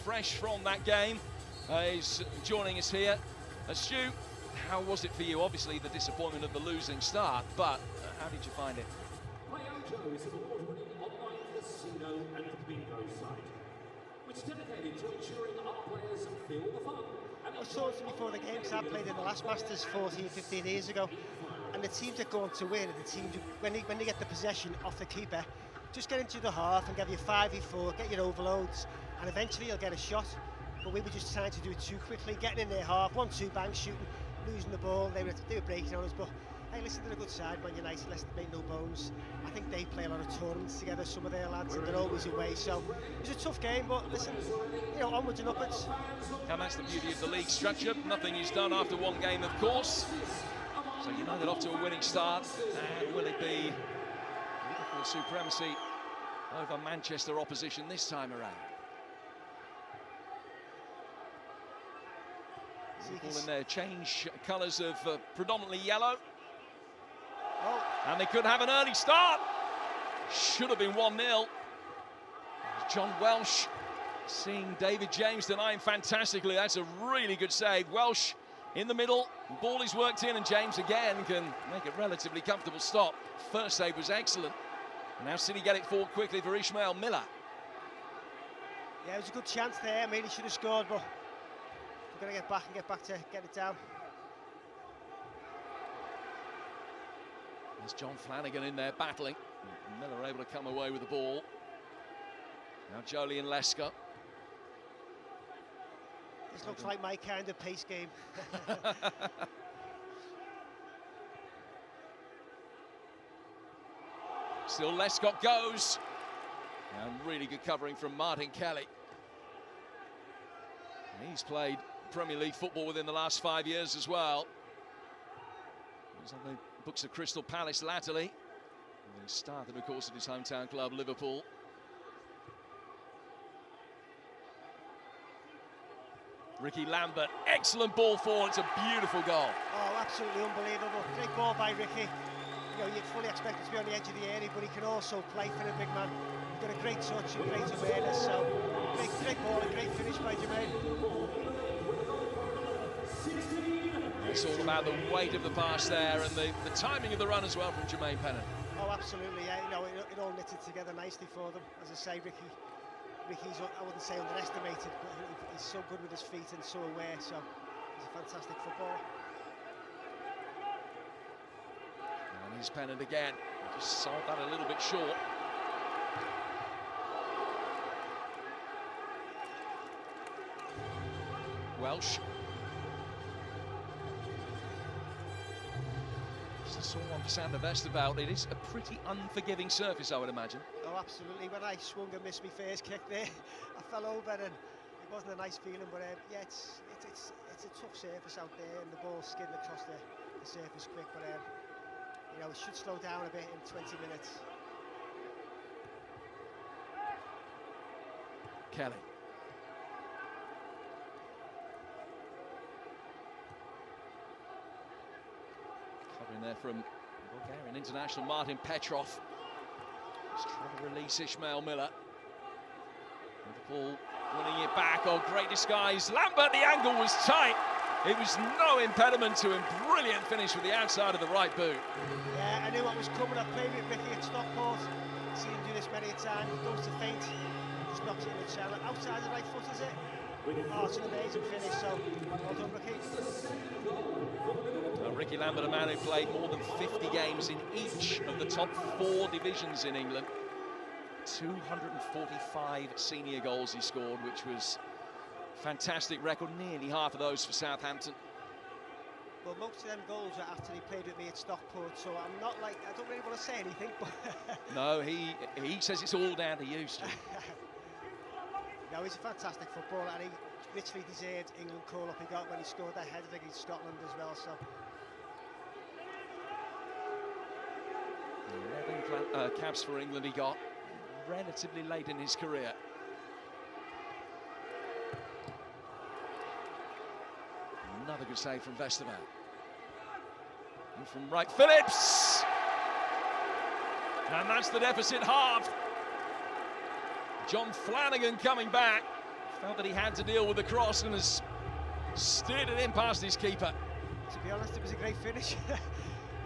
fresh from that game, is joining us here. Stu, how was it for you? Obviously the disappointment of the losing start, but how did you find it? PlayOJO is an award-winning online casino and bingo site, which is dedicated to ensuring our players feel the fun. I was talking before the game, because I played in the last Masters 14, 15 years ago, and the teams that go on to win, the teams when they get the possession off the keeper, just get into the half and give you 5v4, get your overloads, and eventually you'll get a shot. But we were just trying to do it too quickly, getting in their half, 1-2 bang shooting, losing the ball. They were breaking on us, but hey, listen, they're a good side, Man United, let's make no bones. I think they play a lot of tournaments together, some of their lads, and they're always away, so it was a tough game, but listen, you know, onwards and upwards. And that's the beauty of the league structure. Nothing is done after one game, of course. So United off to a winning start, and will it be Liverpool supremacy over Manchester opposition this time around? Liverpool in their change colours of predominantly yellow. Oh. And they could have an early start. Should have been 1-0. John Welsh seeing David James deny him fantastically. That's a really good save. Welsh in the middle, ball is worked in, and James again can make a relatively comfortable stop. First save was excellent. Now City get it forward quickly for Ishmael Miller. Yeah, it was a good chance there. I mean, he should have scored, but we're going to get back to get it down. There's John Flanagan in there battling. Miller able to come away with the ball. Now Jolie and Lesker. This looks like my kind of pace game. Still Lescott goes. And really good covering from Martin Kelly. He's played Premier League football within the last 5 years as well. He's on the books of Crystal Palace latterly. And he started, of course, at his hometown club, Liverpool. Ricky Lambert, excellent ball forward, it's a beautiful goal. Oh, absolutely unbelievable. Great ball by Ricky. You know, you'd fully expect it to be on the edge of the area, but he can also play for a big man. He's got a great touch and great awareness, so great ball and great finish by Jermaine. It's all about the weight of the pass there and the timing of the run as well from Jermaine Pennant. Oh, absolutely, yeah. You know, it all knitted together nicely for them. As I say, Ricky's, I wouldn't say underestimated, but he's so good with his feet and so aware, so he's a fantastic footballer. And here's Pennant again. Just sold that a little bit short. Welsh. Just saw one for Sander Westerveld. It is a pretty unforgiving surface, I would imagine. Oh, absolutely. When I swung and missed my first kick there, I fell over and it wasn't a nice feeling. But yeah, it's a tough surface out there, and the ball skidding across the surface quick. But you know, it should slow down a bit in 20 minutes. Kelly. Covering there from Bulgarian international Martin Petrov. Just trying to release Ishmael Miller. Liverpool winning it back. Oh, great disguise. Lambert, the angle was tight. It was no impediment to him. Brilliant finish with the outside of the right boot. Yeah, I knew what was coming. I played with Ricky at Stockport. Seen him do this many a time. He goes to feint, just knocks it in the channel. Outside the right foot, is it? Oh, it's an amazing finish, so well done, Ricky. Ricky Lambert, a man who played more than 50 games in each of the top 4 divisions in England. 245 senior goals he scored, which was a fantastic record, nearly half of those for Southampton. Well, most of them goals are after he played with me at Stockport, so I'm not like, I don't really want to say anything, but... No, he says it's all down to you, Stu. No, he's a fantastic footballer, and he literally deserved England call-up he got when he scored that header against Scotland as well, so... 11 caps for England he got relatively late in his career. Another good save from Westerveld. And from right, Phillips! And that's the deficit halved. John Flanagan coming back Felt that he had to deal with the cross and has steered it in past his keeper. To be honest, it was a great finish.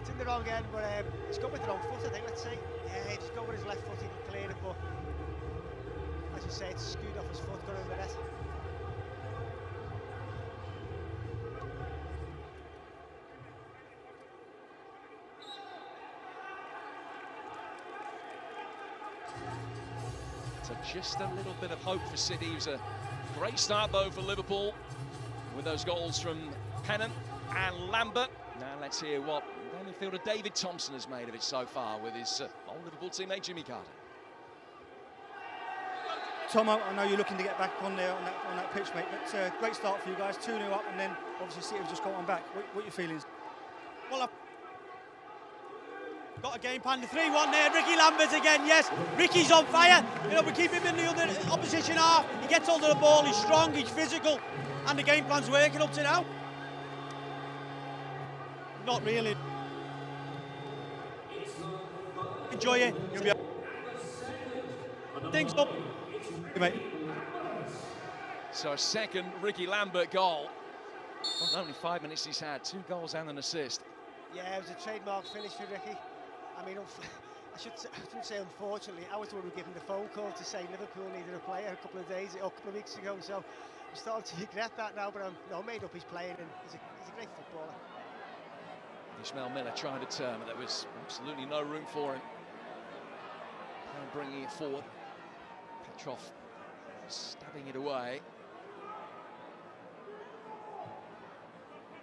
It's in the wrong end, but he's got with the wrong foot, I think, let's see. Yeah, he's got with his left foot, he can clear it, but as you say, it's skewed off his foot, got over the net. So just a little bit of hope for City. It was a great start though for Liverpool with those goals from Pennant and Lambert. Now let's hear what midfielder David Thompson has made of it so far with his old Liverpool teammate Jimmy Carter. Tom, I know you're looking to get back on there on that pitch, mate, but great start for you guys, 2-0 up, and then obviously City have just got one back. What are your feelings? Well, I've got a game plan, the 3-1 there, Ricky Lambert again, yes, Ricky's on fire, you know, we keep him in the other opposition half, he gets hold of the ball, he's strong, he's physical, and the game plan's working up to now. Not really. Enjoy it, you'll be things up. Mate. So a second Ricky Lambert goal. Well, only 5 minutes he's had, 2 goals and an assist. Yeah, it was a trademark finish for Ricky. I mean, I shouldn't say unfortunately, I was the one who gave him the phone call to say Liverpool needed a player a couple of weeks ago, so I'm starting to regret that now, but I'm made up he's playing and he's a great footballer. Ishmael Miller trying to turn, but there was absolutely no room for him. And bringing it forward. Petrov stabbing it away.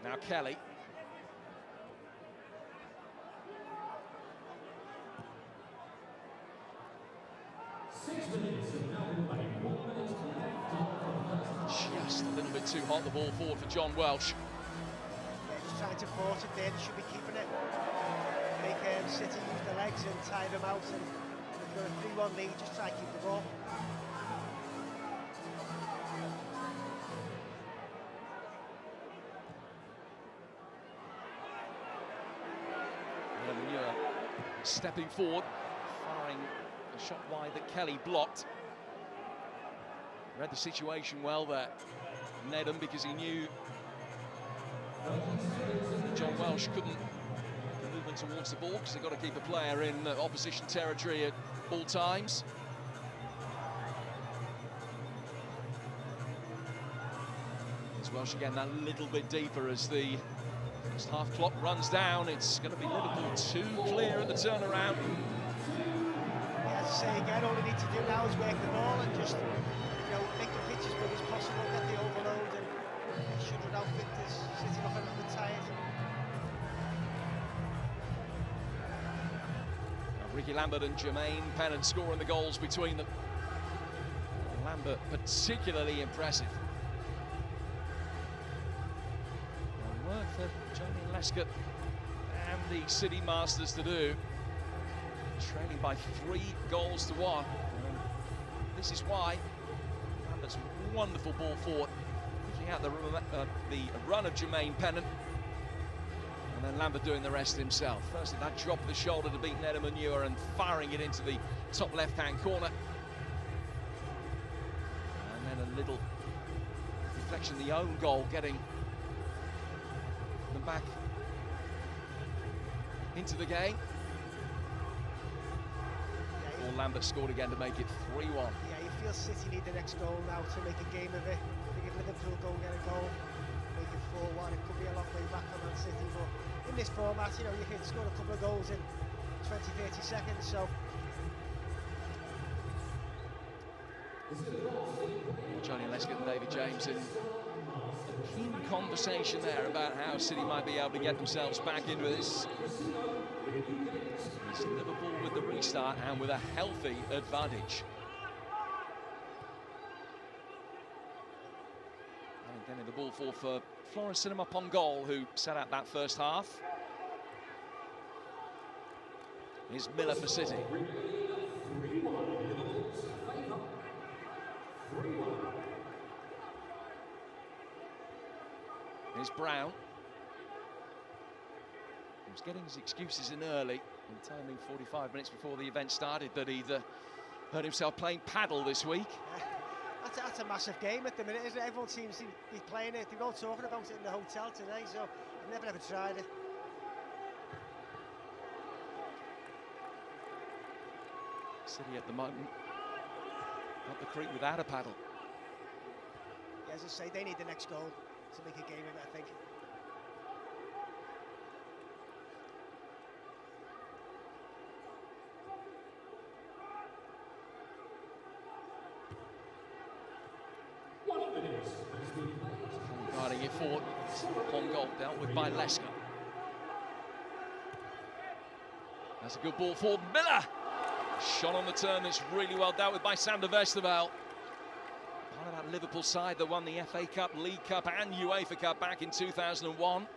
Now Kelly. Just a little bit too hot, the ball forward for John Welsh. Yeah, just trying to force it there, they should be keeping it. Make City use the legs and tie them out, and if you've got a 3-1 lead, just try to keep the ball. Stepping forward, firing a shot wide that Kelly blocked. Read the situation well there, Nedham, because he knew John Welsh couldn't move towards the ball because they've got to keep a player in opposition territory at all times. As Welsh again that little bit deeper as the first half clock runs down. It's going to be Liverpool 2 clear at the turnaround. Yeah, as I say again, all they need to do now is work the ball and just, you know, make the pitch as big as possible, get the overload, and should it outfit this City looking a little bit tired. Ricky Lambert and Jermaine Pennant scoring the goals between them. Lambert particularly impressive. Work for Johnny Lescott and the City Masters to do. Trailing by 3 goals to 1. This is why Lambert's wonderful ball forward, picking out the run of Jermaine Pennant, and then Lambert doing the rest himself. Firstly, that drop of the shoulder to beat Nedham and firing it into the top left-hand corner. And then a little deflection, the own goal, getting them back into the game. Yeah, Or Lambert scored again to make it 3-1. Yeah, you feel City need the next goal now to make a game of it. I think if Liverpool go and get a goal, make it 4-1, it could be a long way back on Man City, but in this format, you know, you can score a couple of goals in 20-30 seconds, so. Johnny Lescott and David James in keen conversation there about how City might be able to get themselves back into this. It's Liverpool with the restart and with a healthy advantage. And getting the ball forward for Florence Cinema on goal, who set out that first half. Here's Miller for City. Here's Brown. He was getting his excuses in early and telling me 45 minutes before the event started that he'd hurt himself playing paddle this week. That's a massive game at the minute, isn't it? Everyone seems to be playing it. They were all talking about it in the hotel today, so I've never ever tried it. City at the moment up the creek without a paddle. Yeah, as I say, they need the next goal to make a game of it, I think. Guiding it forward. On goal, dealt with by Lesker. That's a good ball forward. Miller! Shot on the turn that's really well dealt with by Sander Westerveld. Part of that Liverpool side that won the FA Cup, League Cup and UEFA Cup back in 2001.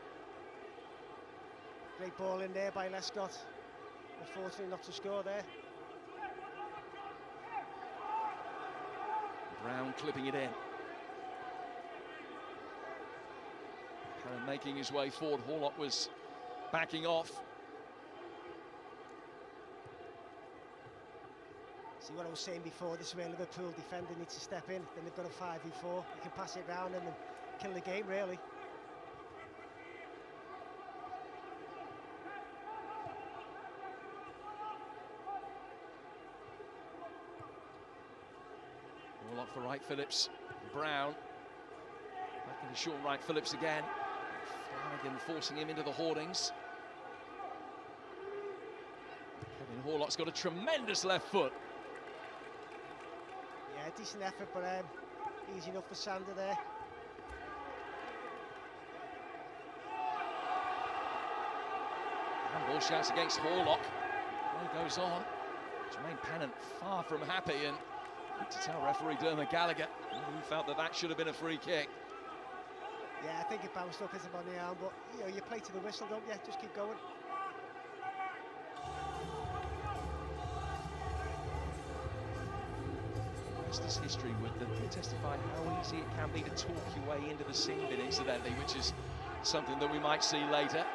Great ball in there by Lescott. Unfortunately not to score there. Brown clipping it in. Kind of making his way forward. Horlock was backing off. See what I was saying before, this is where Liverpool defender needs to step in, then they've got a 5v4, you can pass it round and then kill the game really. Horlock for Wright Phillips, Brown, back into short Wright Phillips again. Flanagan forcing him into the hoardings. Kevin Horlock's got a tremendous left foot. Yeah, decent effort, but easy enough for Sander there. And ball shouts against Horlock. Play goes on. Jermaine Pennant far from happy, and to tell referee Dermot Gallagher, who felt that that should have been a free kick. Yeah, I think it bounced up as him on the arm, but you know, you play to the whistle, don't you? Just keep going. This history would testify how easy it can be to talk your way into the sin bin, incidentally, which is something that we might see later.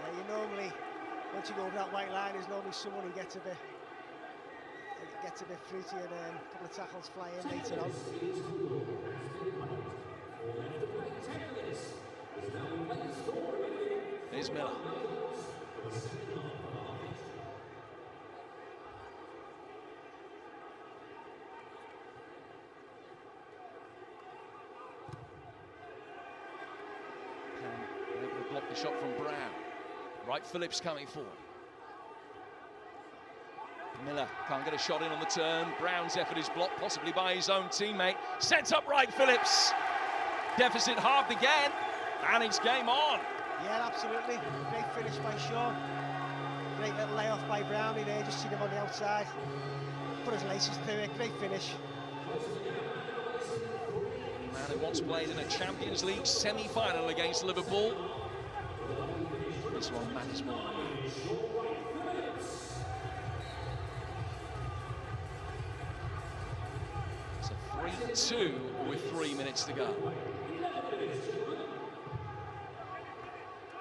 Yeah, you normally, once you go over that white line, there's normally someone who gets a bit fruity and a couple of tackles fly in later on. Here's Miller. Able to block the shot from Brown. Wright Phillips coming forward. Miller can't get a shot in on the turn. Brown's effort is blocked, possibly by his own teammate. Sets up Wright Phillips. Deficit halved again, and it's game on. Yeah, absolutely. Great finish by Sean. Great little layoff by Brownie there, just seen him on the outside. Put his laces through it, great finish. Man who once played in a Champions League semi-final against Liverpool. This one matters more. It's a 3-2 with 3 minutes to go.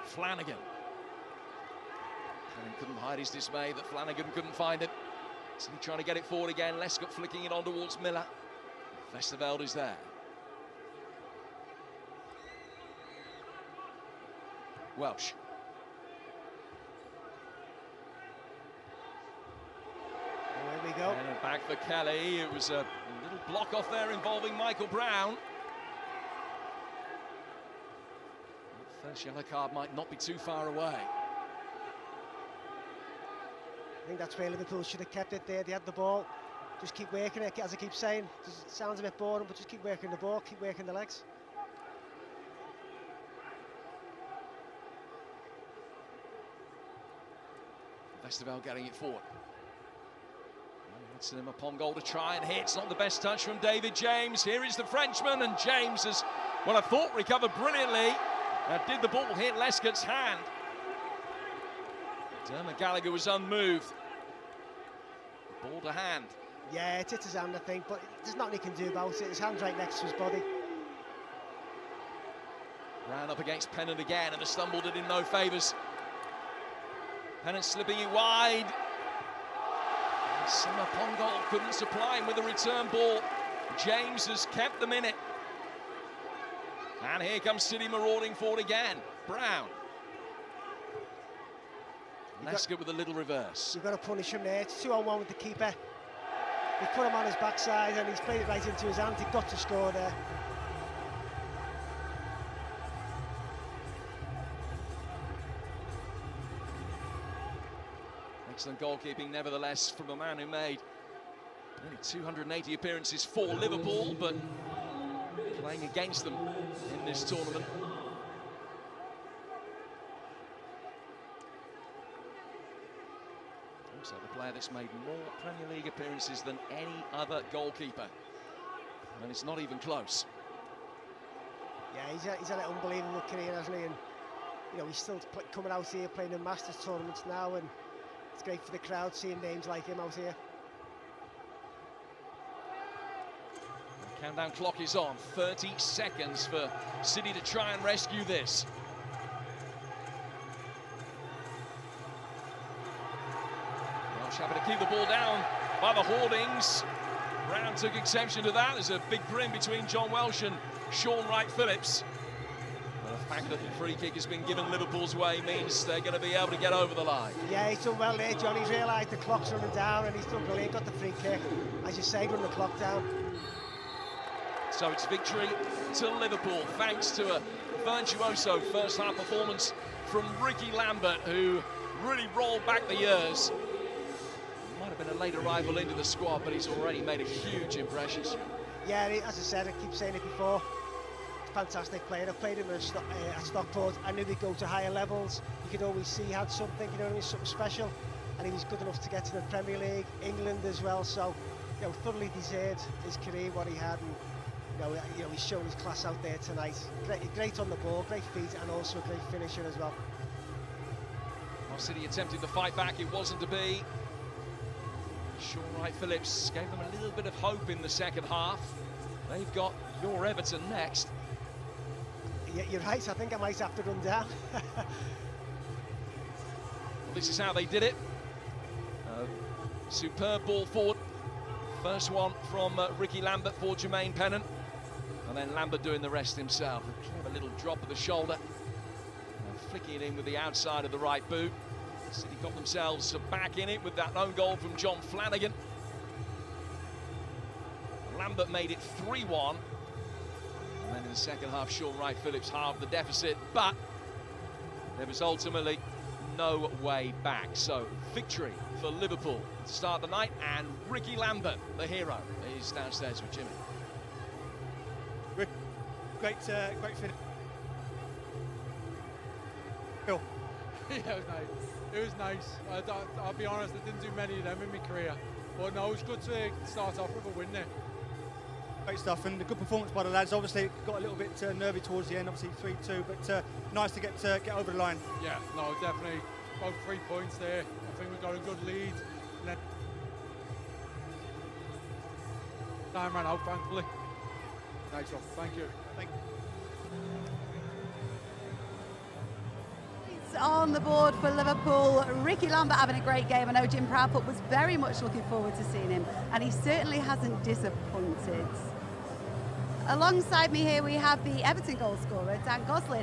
Flanagan. Flanagan couldn't hide his dismay that Flanagan couldn't find it. So he's trying to get it forward again. Lescott flicking it on towards Miller. Westerveld is there. Welsh. There we go. And back for Kelly. It was a little block off there involving Michael Brown. First yellow card might not be too far away. I think that's where Liverpool should have kept it there. They had the ball. Just keep working it, as I keep saying. It sounds a bit boring, but just keep working the ball, keep working the legs. Westerveld getting it forward. Hudson upon goal to try and hit. It's not the best touch from David James. Here is the Frenchman, and James has, what I thought, recovered brilliantly. Did the ball hit Lescott's hand? Dermot Gallagher was unmoved. Ball to hand. Yeah, it hit his hand, I think, but there's nothing he can do about it. His hand's right next to his body. Brown up against Pennant again, and the stumble did him no favours. Pennant slipping it wide. Sim upon goal couldn't supply him with a return ball. James has kept them in it. And here comes City marauding forward again. Brown. Leicester with a little reverse. You've got to punish him there. It's 2-on-1 with the keeper. He put him on his backside and he's played it right into his hand. He got to score there. Excellent goalkeeping, nevertheless, from a man who made nearly 280 appearances for Liverpool, but playing against them in this tournament. Also the player that's made more Premier League appearances than any other goalkeeper. And it's not even close. Yeah, he's had an unbelievable career, hasn't he? And, you know, he's still coming out here playing in Masters tournaments now, and it's great for the crowd seeing names like him out here. The countdown clock is on. 30 seconds for City to try and rescue this. Welsh happy to keep the ball down by the hoardings. Brown took exception to that. There's a big grin between John Welsh and Sean Wright-Phillips. The fact that the free kick has been given Liverpool's way means they're going to be able to get over the line. Yeah, he's done well there, John. He's realised the clock's running down and he's done brilliant. Got the free kick. As you say, run the clock down. So it's victory to Liverpool, thanks to a virtuoso first-half performance from Ricky Lambert, who really rolled back the years. Might have been a late arrival into the squad, but he's already made a huge impression. Yeah, as I said, I keep saying it before, fantastic player. I played him at Stockport. I knew he'd go to higher levels. You could always see he had something, you know what I mean, something special. And he was good enough to get to the Premier League, England as well. So, you know, thoroughly deserved his career, what he had. And, you know, he's shown his class out there tonight. Great on the ball, great feet, and also a great finisher as well. While City attempted to fight back, it wasn't to be. Sean Wright-Phillips gave them a little bit of hope in the second half. They've got your Everton next. Yeah, you're right, I think I might have to run down. Well, this is how they did it. Superb ball forward. First one from Ricky Lambert for Jermaine Pennant. And then Lambert doing the rest himself. A clever little drop of the shoulder. And flicking it in with the outside of the right boot. City got themselves back in it with that own goal from John Flanagan. Lambert made it 3-1. And then in the second half, Sean Wright-Phillips halved the deficit, but there was ultimately no way back. So victory for Liverpool to start the night, and Ricky Lambert, the hero, is downstairs with Jimmy. Great finish. Phil. Yeah, it was nice. It was nice. I'll be honest, I didn't do many of them in my career. But no, it was good to start off with a win there. Great stuff, and a good performance by the lads. Obviously, got a little bit nervy towards the end, obviously 3-2, but nice to get over the line. Yeah, no, definitely. About 3 points there. I think we got a good lead. And then time ran out, thankfully. Nice one. Thank you. Thank you. On the board for Liverpool, Ricky Lambert having a great game. I know Jim Proudfoot was very much looking forward to seeing him, and he certainly hasn't disappointed. Alongside me here we have the Everton goal scorer, Dan Gosling.